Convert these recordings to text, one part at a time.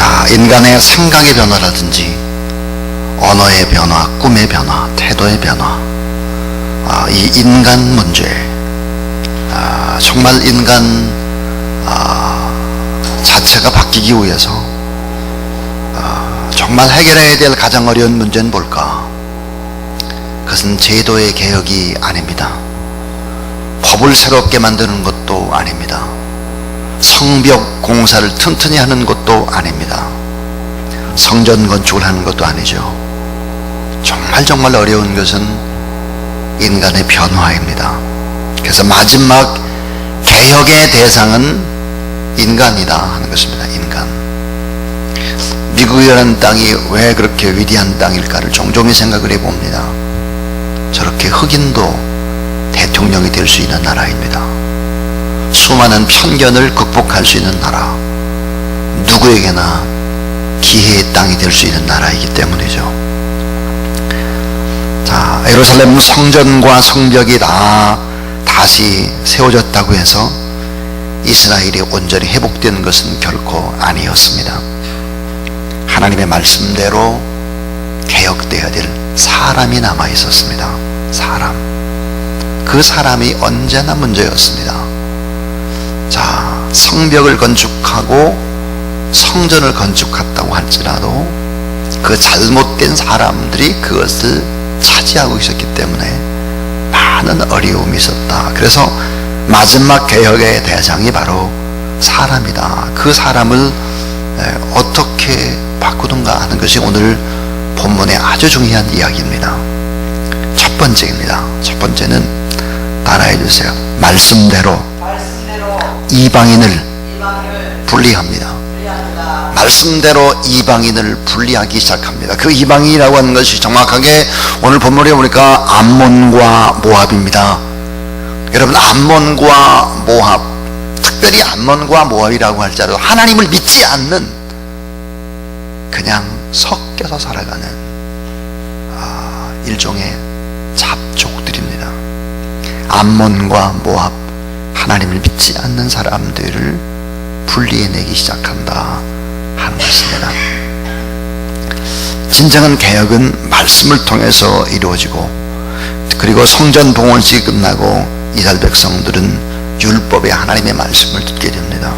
자, 인간의 생각의 변화라든지 언어의 변화, 꿈의 변화, 태도의 변화, 이 인간 문제, 정말 인간 자체가 바뀌기 위해서 정말 해결해야 될 가장 어려운 문제는 뭘까? 그것은 제도의 개혁이 아닙니다. 법을 새롭게 만드는 것도 아닙니다. 성벽 공사를 튼튼히 하는 것도 아닙니다. 성전 건축을 하는 것도 아니죠. 정말 어려운 것은 인간의 변화입니다. 그래서 마지막 개혁의 대상은 인간이다 하는 것입니다. 인간. 미국이라는 땅이 왜 그렇게 위대한 땅일까를 종종 생각을 해봅니다. 저렇게 흑인도 대통령이 될 수 있는 나라입니다. 수많은 편견을 극복할 수 있는 나라, 누구에게나 기회의 땅이 될 수 있는 나라이기 때문이죠. 자, 예루살렘 성전과 성벽이 다시 세워졌다고 해서 이스라엘이 온전히 회복된 것은 결코 아니었습니다. 하나님의 말씀대로 개혁되어야 될 사람이 남아 있었습니다. 사람. 그 사람이 언제나 문제였습니다. 자, 성벽을 건축하고 성전을 건축했다고 할지라도 그 잘못된 사람들이 그것을 차지하고 있었기 때문에 많은 어려움이 있었다. 그래서 마지막 개혁의 대상이 바로 사람이다. 그 사람을 어떻게 바꾸든가 하는 것이 오늘 본문의 아주 중요한 이야기입니다. 첫 번째입니다. 첫 번째는 따라해 주세요. 말씀대로 이방인을 분리합니다. 말씀대로 이방인을 분리하기 시작합니다. 그 이방인이라고 하는 것이 정확하게 오늘 본문에 보니까 암몬과 모압입니다. 여러분, 암몬과 모압, 특별히 암몬과 모압이라고 할지라도 하나님을 믿지 않는, 그냥 섞여서 살아가는 일종의 잡족들입니다. 암몬과 모압, 하나님을 믿지 않는 사람들을 분리해내기 시작한다 하는 것입니다. 진정한 개혁은 말씀을 통해서 이루어지고, 그리고 성전 봉헌식이 끝나고 이스라엘 백성들은 율법의 하나님의 말씀을 듣게 됩니다.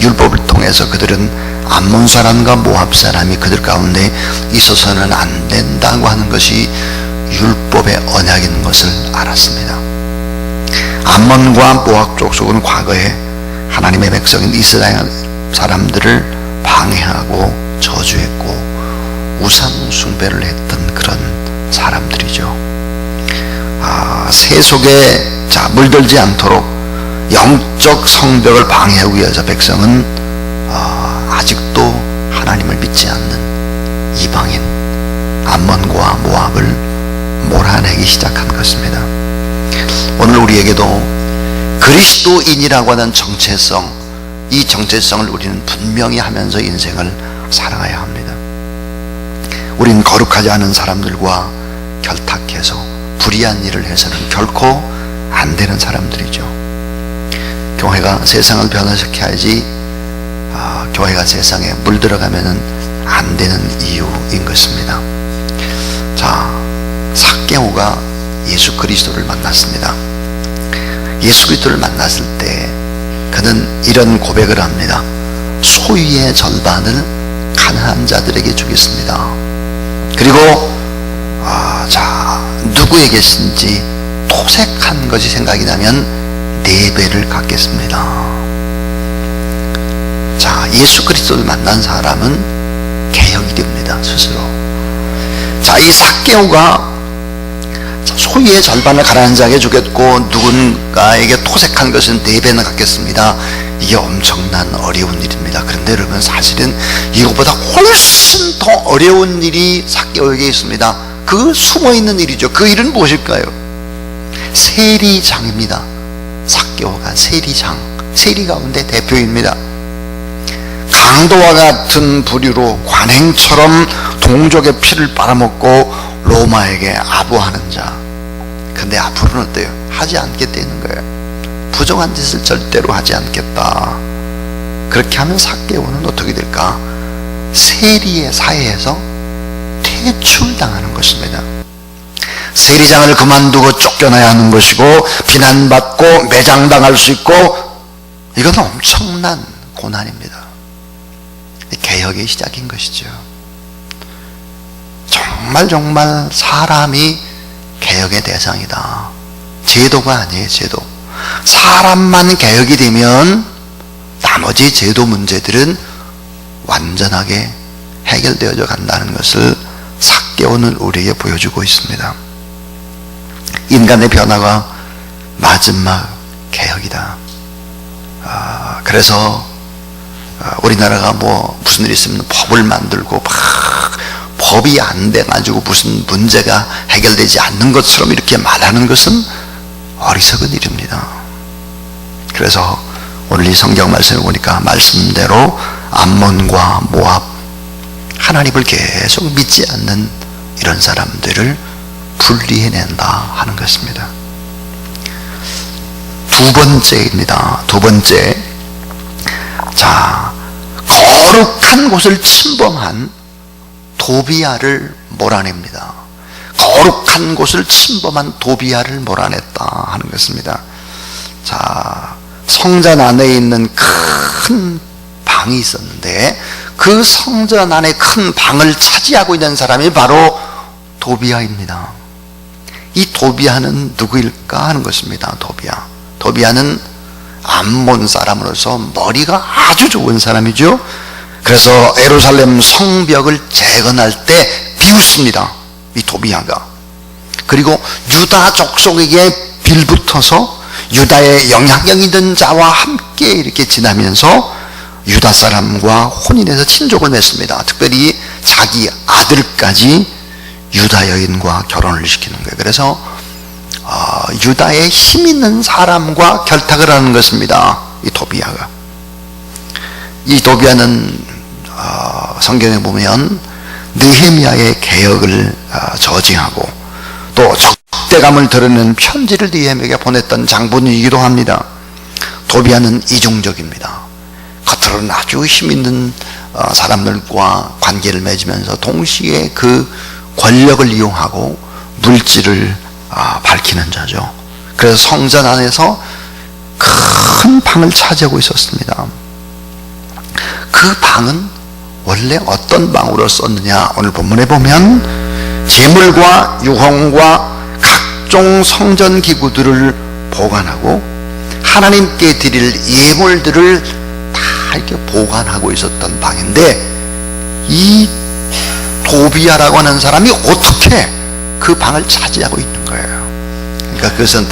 율법을 통해서 그들은 암몬 사람과 모압 사람이 그들 가운데 있어서는 안 된다고 하는 것이 율법의 언약인 것을 알았습니다. 암몬과 모압 족속은 과거에 하나님의 백성인 이스라엘 사람들을 방해하고 저주했고 우상 숭배를 했던 그런 사람들이죠. 새 속에 물들지 않도록 영적 성벽을 방해하기 위해서 백성은 아직도 하나님을 믿지 않는 이방인 암몬과 모압을 몰아내기 시작한 것입니다. 오늘 우리에게도 그리스도인이라고 하는 정체성, 이 정체성을 우리는 분명히 하면서 인생을 살아가야 합니다. 우리는 거룩하지 않은 사람들과 결탁해서 불의한 일을 해서는 결코 안 되는 사람들이죠. 교회가 세상을 변화시켜야지 교회가 세상에 물들어가면 안 되는 이유인 것입니다. 자, 삭개오가 예수 그리스도를 만났습니다. 예수 그리스도를 만났을 때 그는 이런 고백을 합니다. 소유의 절반을 가난한 자들에게 주겠습니다. 그리고 누구에게든지 토색한 것이 생각이 나면 4배를 갚겠습니다. 자, 예수 그리스도를 만난 사람은 개혁이 됩니다. 스스로. 자, 이 삭개오가 소유의 절반을 가난한 자에게 주겠고 누군가에게 토색한 것은 4배는 갚겠습니다. 이게 엄청난 어려운 일입니다. 그런데 여러분, 사실은 이것보다 훨씬 더 어려운 일이 삭개오에게 있습니다. 그 숨어있는 일이죠. 그 일은 무엇일까요? 세리장입니다. 삭개오가 세리장, 세리 가운데 대표입니다. 강도와 같은 부류로 관행처럼 동족의 피를 빨아먹고 로마에게 아부하는 자. 근데 앞으로는 어때요? 하지 않겠다는 거예요. 부정한 짓을 절대로 하지 않겠다. 그렇게 하면 삭개오는 어떻게 될까? 세리의 사회에서 퇴출당하는 것입니다. 세리장을 그만두고 쫓겨나야 하는 것이고, 비난받고 매장당할 수 있고, 이건 엄청난 고난입니다. 개혁의 시작인 것이죠. 정말 사람이 개혁의 대상이다. 제도가 아니에요. 제도. 사람만 개혁이 되면 나머지 제도 문제들은 완전하게 해결되어져 간다는 것을 삭개오는 우리에게 보여주고 있습니다. 인간의 변화가 마지막 개혁이다. 그래서 우리나라가 뭐 무슨 일이 있으면 법을 만들고 막 법이 안 돼가지고 무슨 문제가 해결되지 않는 것처럼 이렇게 말하는 것은 어리석은 일입니다. 그래서 오늘 이 성경 말씀을 보니까 말씀대로 암몬과 모압, 하나님을 계속 믿지 않는 이런 사람들을 분리해낸다 하는 것입니다. 두 번째입니다. 두 번째, 자, 거룩한 곳을 침범한 도비아를 몰아냅니다. 거룩한 곳을 침범한 도비아를 몰아냈다 하는 것입니다. 자, 성전 안에 있는 큰 방이 있었는데 그 성전 안에 큰 방을 차지하고 있는 사람이 바로 도비아입니다. 이 도비아는 누구일까 하는 것입니다. 도비아는 암몬 사람으로서 머리가 아주 좋은 사람이죠. 그래서 예루살렘 성벽을 재건할 때 비웃습니다. 이 도비아가. 그리고 유다 족속에게 빌붙어서 유다의 영향력 있는 자와 함께 이렇게 지나면서 유다 사람과 혼인해서 친족을 맺습니다. 특별히 자기 아들까지 유다 여인과 결혼을 시키는 거예요. 그래서 유다의 힘 있는 사람과 결탁을 하는 것입니다. 이 도비아가. 이 도비아는 성경에 보면 느헤미야의 개혁을 저지하고 또 적대감을 드러내는 편지를 느헤미야에게 보냈던 장본인이기도 합니다. 도비아는 이중적입니다. 겉으로는 아주 힘있는 사람들과 관계를 맺으면서 동시에 그 권력을 이용하고 물질을 밝히는 자죠. 그래서 성전 안에서 큰 방을 차지하고 있었습니다. 그 방은 원래 어떤 방으로 썼느냐, 오늘 본문에 보면 제물과 유황과 각종 성전 기구들을 보관하고 하나님께 드릴 예물들을 다 이렇게 보관하고 있었던 방인데, 이 도비아라고 하는 사람이 어떻게 그 방을 차지하고 있는 거예요. 그러니까 그것은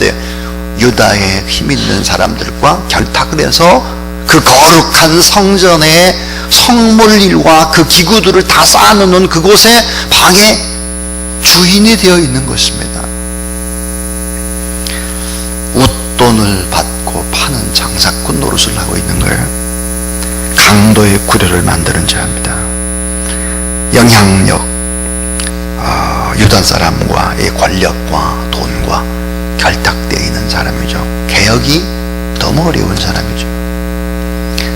유다의 힘 있는 사람들과 결탁을 해서 그 거룩한 성전의 성물일과 그 기구들을 다 쌓아놓는 그곳에 방의 주인이 되어 있는 것입니다. 웃돈을 받고 파는 장사꾼 노릇을 하고 있는 거예요. 강도의 구려를 만드는 자입니다. 영향력, 유다 사람과의 권력과 돈과 결탁되어 있는 사람이죠. 개혁이 너무 어려운 사람이죠.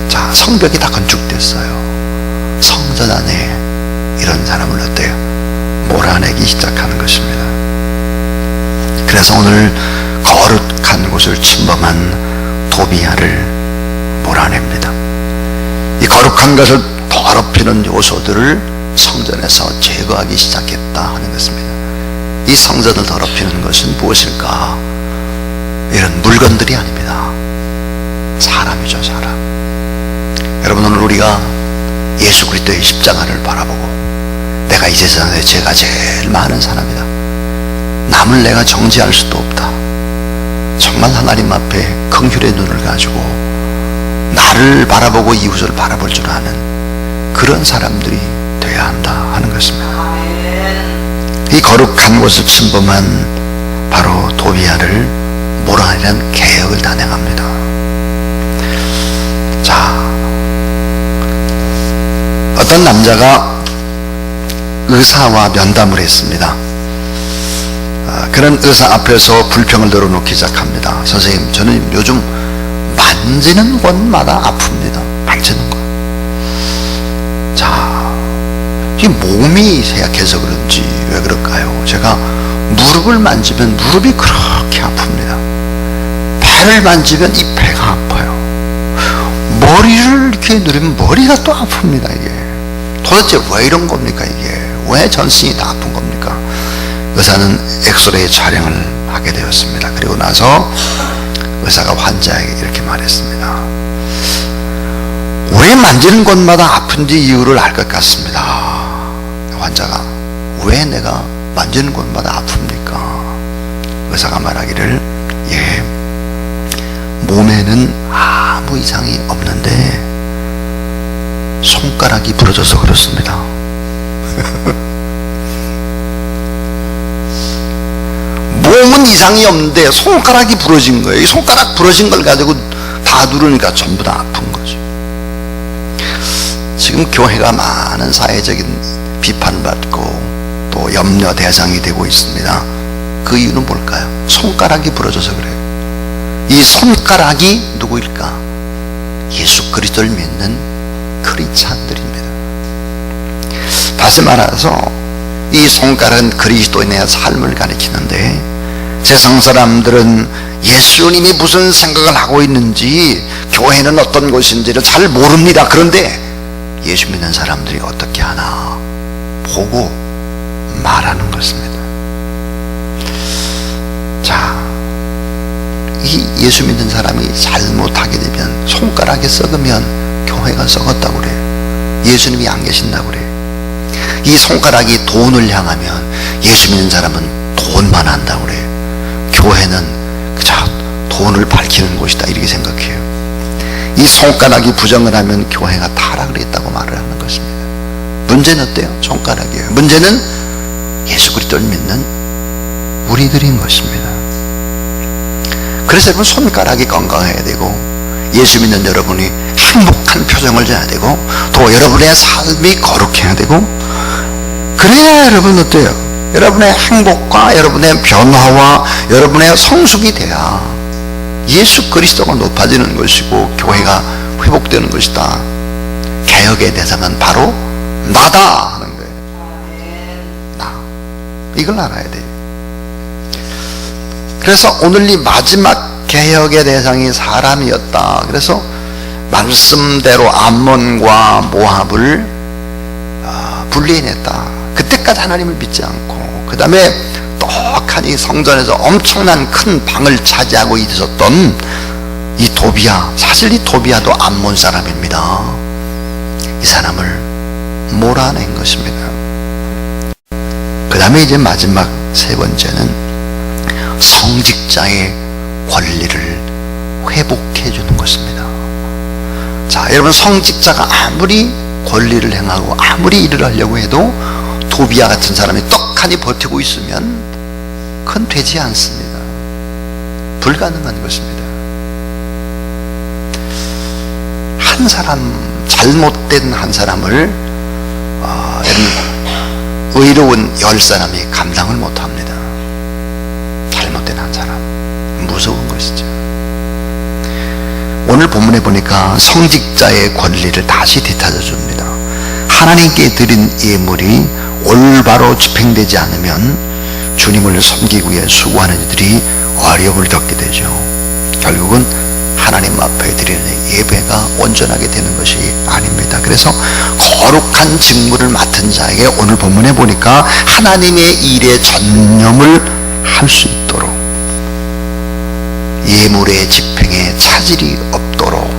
자, 성벽이 다 건축됐어요. 성전 안에 이런 사람을 어때요? 몰아내기 시작하는 것입니다. 그래서 오늘 거룩한 곳을 침범한 도비아를 몰아냅니다. 이 거룩한 것을 더럽히는 요소들을 성전에서 제거하기 시작했다 하는 것입니다. 이 성전을 더럽히는 것은 무엇일까? 이런 물건들이 아닙니다. 사람이죠, 사람. 여러분, 오늘 우리가 예수 그리스도의 십자가를 바라보고 내가 이 세상에 죄가 제일 많은 사람이다, 남을 내가 정죄할 수도 없다, 정말 하나님 앞에 긍휼의 눈을 가지고 나를 바라보고 이웃을 바라볼 줄 아는 그런 사람들이 돼야 한다 하는 것입니다. 이 거룩한 곳을 침범한 바로 도비아를 몰아내는 개혁을 단행합니다. 자, 어떤 남자가 의사와 면담을 했습니다. 그런 의사 앞에서 불평을 늘어놓기 시작합니다. 선생님, 저는 요즘 만지는 곳마다 아픕니다. 만지는 곳. 자, 이게 몸이 쇠약해서 그런지 왜 그럴까요? 제가 무릎을 만지면 무릎이 그렇게 아픕니다. 배를 만지면 이 배가 아파요. 머리를 이렇게 누르면 머리가 또 아픕니다. 이게 도대체 왜 이런 겁니까? 이게 왜 전신이 다 아픈 겁니까? 의사는 엑스레이 촬영을 하게 되었습니다. 그리고 나서 의사가 환자에게 이렇게 말했습니다. 왜 만지는 곳마다 아픈지 이유를 알 것 같습니다. 환자가 왜 내가 만지는 곳마다 아픕니까? 의사가 말하기를 예, 몸에는 아무 이상이 없는데 손가락이 부러져서 그렇습니다. 몸은 이상이 없는데 손가락이 부러진 거예요. 이 손가락 부러진 걸 가지고 다 누르니까 전부 다 아픈 거죠. 지금 교회가 많은 사회적인 비판받고 또 염려 대상이 되고 있습니다. 그 이유는 뭘까요? 손가락이 부러져서 그래요. 이 손가락이 누구일까? 예수 그리스도를 믿는 크리스찬들입니다. 다시 말해서 이 손가락은 그리스도인의 삶을 가리키는데, 세상 사람들은 예수님이 무슨 생각을 하고 있는지, 교회는 어떤 곳인지를 잘 모릅니다. 그런데 예수 믿는 사람들이 어떻게 하나 보고 말하는 것입니다. 자, 이 예수 믿는 사람이 잘못하게 되면, 손가락이 썩으면 교회가 썩었다고 그래요. 예수님이 안 계신다고 그래요. 이 손가락이 돈을 향하면 예수 믿는 사람은 돈만 한다고 그래요. 교회는 그저 돈을 밝히는 곳이다 이렇게 생각해요. 이 손가락이 부정을 하면 교회가 타락을 했다고 말을 하는 것입니다. 문제는 어때요? 손가락이에요. 문제는 예수 그리스도를 믿는 우리들인 것입니다. 그래서 여러분, 손가락이 건강해야 되고, 예수 믿는 여러분이 행복한 표정을 줘야 되고, 또 여러분의 삶이 거룩해야 되고, 그래야 여러분 어때요? 여러분의 행복과 여러분의 변화와 여러분의 성숙이 돼야 예수 그리스도가 높아지는 것이고 교회가 회복되는 것이다. 개혁의 대상은 바로 나다 하는 거예요. 나. 이걸 알아야 돼요. 그래서 오늘 이 마지막 개혁의 대상이 사람이었다. 그래서 말씀대로 암몬과 모압을 분리해냈다. 그때까지 하나님을 믿지 않고, 그 다음에 떡하니 성전에서 엄청난 큰 방을 차지하고 있었던 이 도비야, 사실 이 도비야도 암몬 사람입니다. 이 사람을 몰아낸 것입니다. 그 다음에 이제 마지막 세 번째는 성직자의 권리를 회복해 주는 것입니다. 자, 여러분, 성직자가 아무리 권리를 행하고 아무리 일을 하려고 해도 도비야 같은 사람이 떡하니 버티고 있으면 그건 되지 않습니다. 불가능한 것입니다. 한 사람, 잘못된 한 사람을 의로운 10사람이 감당을 못합니다. 잘못된 한 사람, 무서운 것이죠. 오늘 본문에 보니까 성직자의 권리를 다시 되찾아 줍니다. 하나님께 드린 예물이 올바로 집행되지 않으면 주님을 섬기기 위해 수고하는 이들이 어려움을 겪게 되죠. 결국은 하나님 앞에 드리는 예배가 온전하게 되는 것이 아닙니다. 그래서 거룩한 직무를 맡은 자에게 오늘 본문에 보니까 하나님의 일에 전념을 할 수 있도록, 예물의 집행에 차질이 없도록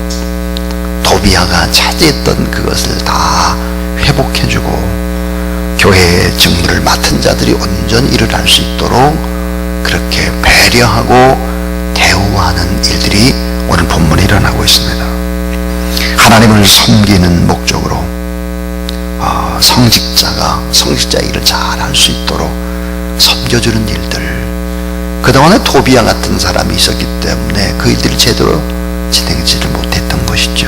도비야가 차지했던 그것을 다 회복해주고, 교회의 직무를 맡은 자들이 온전히 일을 할 수 있도록 그렇게 배려하고 대우하는 일들이 오늘 본문에 일어나고 있습니다. 하나님을 섬기는 목적으로 성직자의 일을 잘 할 수 있도록 섬겨주는 일들, 그동안에 도비야 같은 사람이 있었기 때문에 그 일들이 제대로 진행지를 못했던 것이죠.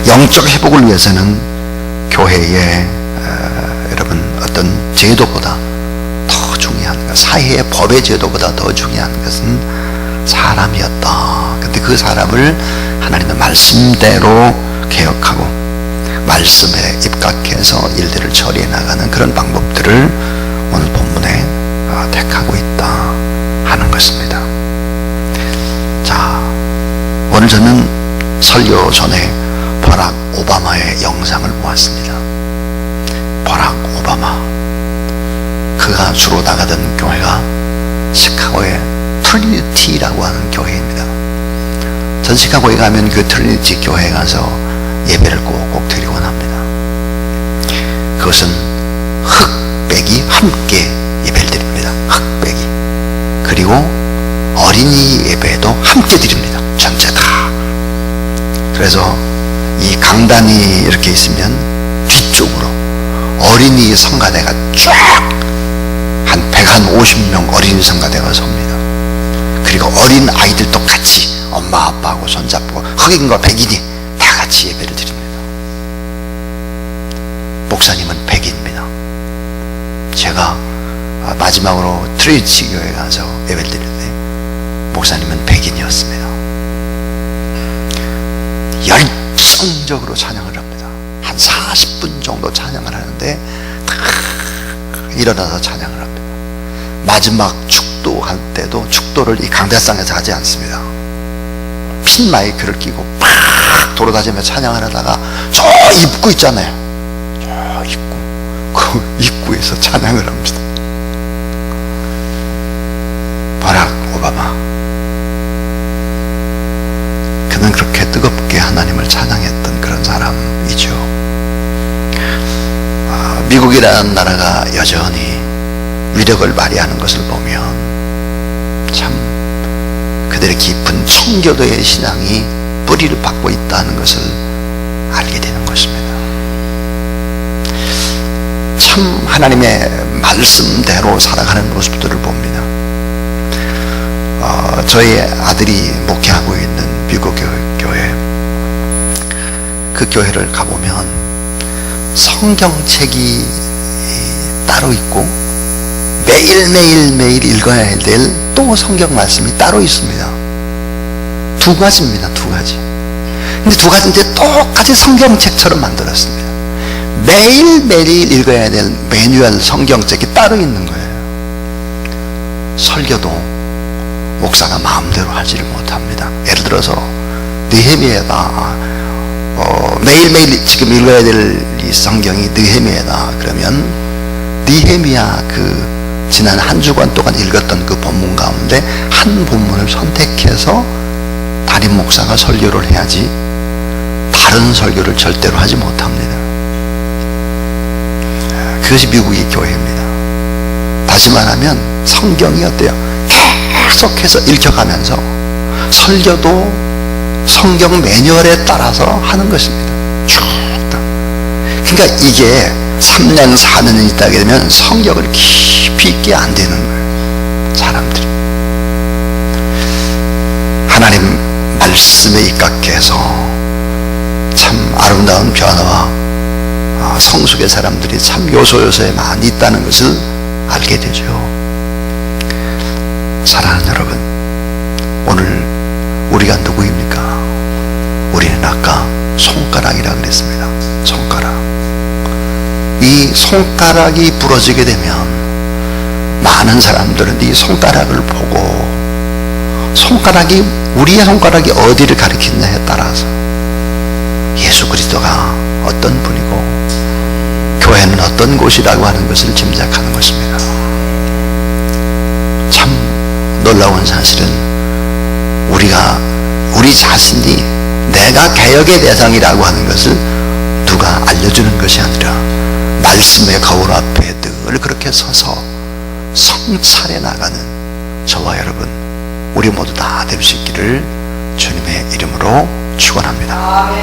영적 회복을 위해서는 교회의 여러분 어떤 제도보다 더 중요한 것, 사회의 법의 제도보다 더 중요한 것은 사람이었다. 근데 그 사람을 하나님의 말씀대로 개혁하고 말씀에 입각해서 일들을 처리해 나가는 그런 방법들을 오늘 본문에 택하고 있다 하는 것입니다. 자, 오늘 저는 설교 전에 버락 오바마의 영상을 보았습니다. 버락 오바마, 그가 주로 나가던 교회가 시카고의 트리니티라고 하는 교회입니다. 전 시카고에 가면 그 트리니티 교회에 가서 예배를 꼭 드리곤 합니다. 그것은 흑백이 함께 예배를 드립니다. 흑백이. 그리고 어린이 예배도 함께 드립니다. 전체 다. 그래서 이 강단이 이렇게 있으면 뒤쪽으로 어린이 성가대가 쫙 한 150명 어린이 성가대가 섭니다. 그리고 어린 아이들도 같이 엄마 아빠하고 손잡고 흑인과 백인이 다 같이 예배를 드립니다. 목사님은 백인입니다. 제가 마지막으로 트리니티 교회에 가서 예배를 드렸는데 목사님은 백인이었습니다. 열성적으로 찬양을 합니다. 한 40분 정도 찬양을 하는데 일어나서 찬양을 합니다. 마지막 축도할 때도 축도를 이 강대상에서 하지 않습니다. 핀 마이크를 끼고 팍 돌아다니며 찬양을 하다가 저 입구 있잖아요. 저 입구, 그 입구에서 찬양을 합니다. 버락 오바마, 그는 그렇게 뜨겁게 하나님을 찬양했던 그런 사람이죠. 미국이라는 나라가 여전히 위력을 발휘하는 것을 보면 참 그들의 깊은 청교도의 신앙이 뿌리를 받고 있다는 것을 알게 되는 것입니다. 참 하나님의 말씀대로 살아가는 모습들을 봅니다. 저희 아들이 목회하고 있는 미국 교회, 그 교회를 가보면 성경책이 따로 있고 매일 읽어야 될 또 성경 말씀이 따로 있습니다. 두 가지입니다. 두 가지. 근데 두 가지인데 똑같이 성경책처럼 만들었습니다. 매일 읽어야 될 매뉴얼 성경책이 따로 있는 거예요. 설교도 목사가 마음대로 하지를 못합니다. 예를 들어서 느헤미야다, 매일매일 지금 읽어야 될 이 성경이 느헤미야다 그러면 느헤미야 그 지난 한 주간 동안 읽었던 그 본문 가운데 한 본문을 선택해서 담임 목사가 설교를 해야지 다른 설교를 절대로 하지 못합니다. 그것이 미국의 교회입니다. 다시 말하면 성경이 어때요? 계속해서 읽혀가면서 설교도 성경 매뉴얼에 따라서 하는 것입니다. 쭉. 그러니까 이게 3년 4년이 있다게 되면 성경을 깊이 있게 안 되는 거예요. 사람들이 하나님 말씀에 입각해서 참 아름다운 변화와 성숙의 사람들이 참 요소요소에 많이 있다는 것을 알게 되죠. 사랑하는 여러분, 오늘 우리가 누구입니까? 우리는 아까 손가락이라 그랬습니다. 손가락. 이 손가락이 부러지게 되면 많은 사람들은 이 손가락을 보고 우리의 손가락이 어디를 가리키느냐에 따라서 예수 그리스도가 어떤 분이고 교회는 어떤 곳이라고 하는 것을 짐작하는 것입니다. 참 놀라운 사실은 우리 자신이 내가 개혁의 대상이라고 하는 것을 누가 알려주는 것이 아니라 말씀의 거울 앞에 늘 그렇게 서서 성찰해 나가는 저와 여러분, 우리 모두 다 될 수 있기를 주님의 이름으로 축원합니다.